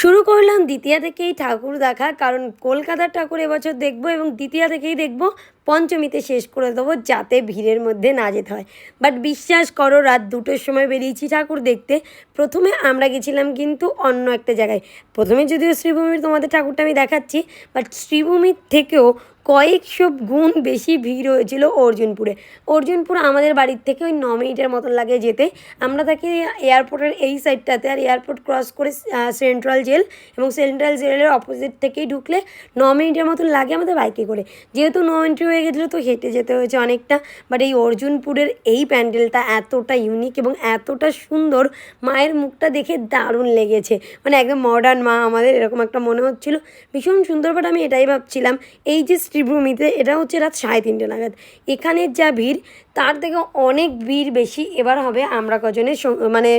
শুরু করলাম দ্বিতীয়া থেকেই ঠাকুর দেখা, কারণ কলকাতার ঠাকুর এবছর দেখবো এবং দ্বিতীয়া থেকেই দেখবো, পঞ্চমীতে শেষ করে দেবো যাতে ভিড়ের মধ্যে না যেতে হয়। বাট বিশ্বাস করো, রাত 2টোর সময় বেরিয়েছি ঠাকুর দেখতে। প্রথমে আমরা গেছিলাম কিন্তু অন্য একটা জায়গায়। প্রথমে যদিও শ্রীভূমির তোমাদের ঠাকুরটা আমি দেখাচ্ছি, বাট শ্রীভূমির থেকেও কয়েকশো গুণ বেশি ভিড় হয়েছিল অর্জুনপুরে। অর্জুনপুর আমাদের বাড়ির থেকে ওই 9 মিনিটের মতন লাগে যেতে। আমরা থাকি এয়ারপোর্টের এই সাইডটাতে, আর এয়ারপোর্ট ক্রস করে সেন্ট্রাল জেল, এবং সেন্ট্রাল জেলের অপোজিট থেকেই ঢুকলে 9 মিনিটের মতন লাগে আমাদের বাইকে করে। যেহেতু 9 এন্ট্রি হয়ে গেছিলো তো হেঁটে যেতে হয়েছে অনেকটা। বাট এই অর্জুনপুরের এই প্যান্ডেলটা এতটা ইউনিক এবং এতটা সুন্দর, মায়ের মুখটা দেখে দারুণ লেগেছে। মানে একদম মডার্ন মা আমাদের, এরকম একটা মনে হচ্ছিলো, ভীষণ সুন্দর। বাট আমি এটাই ভাবছিলাম, এই যে শ্রীভূমিতে, এটা হচ্ছে রাত 3:30 নাগাদ, এখানের যা ভিড় তার থেকে অনেক ভিড় বেশি এবার হবে আমরা কজনের মানে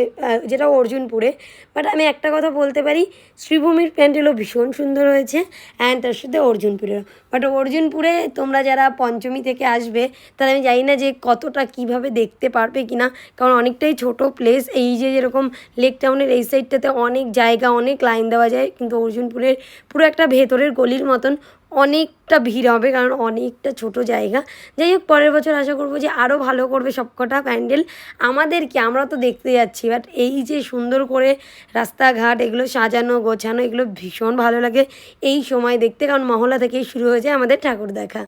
যেটা অর্জুনপুরে। বাট আমি একটা কথা বলতে পারি, শ্রীভূমির প্যান্ডেলও ভীষণ সুন্দর হয়েছে, অ্যান্ড তার সাথে অর্জুনপুরেরও। বাট অর্জুনপুরে তোমরা যারা পঞ্চমী থেকে আসবে, তাহলে আমি জানি না যে কতটা কীভাবে দেখতে পারবে কি না, কারণ অনেকটাই ছোট প্লেস। এই যে যেরকম লেক টাউনের এই সাইডটাতে অনেক জায়গা, অনেক লাইন দেওয়া যায়, কিন্তু অর্জুনপুরের পুরো একটা ভেতরের গলির মতন অনেকটা ভিড় হবে, কারণ অনেকটা ছোট জায়গা। যাই হোক, পরের বছর আশা করবো যে আরও ভালো করবে সবকটা প্যান্ডেল। আমাদের কি, আমরা তো দেখতে যাচ্ছি, বাট এই যে সুন্দর করে রাস্তাঘাট এগুলো সাজানো গোছানো, এগুলো ভীষণ ভালো লাগে এই সময় দেখতে, কারণ মহলা থেকেই শুরু হয়ে যায় আমাদের ঠাকুর দেখা।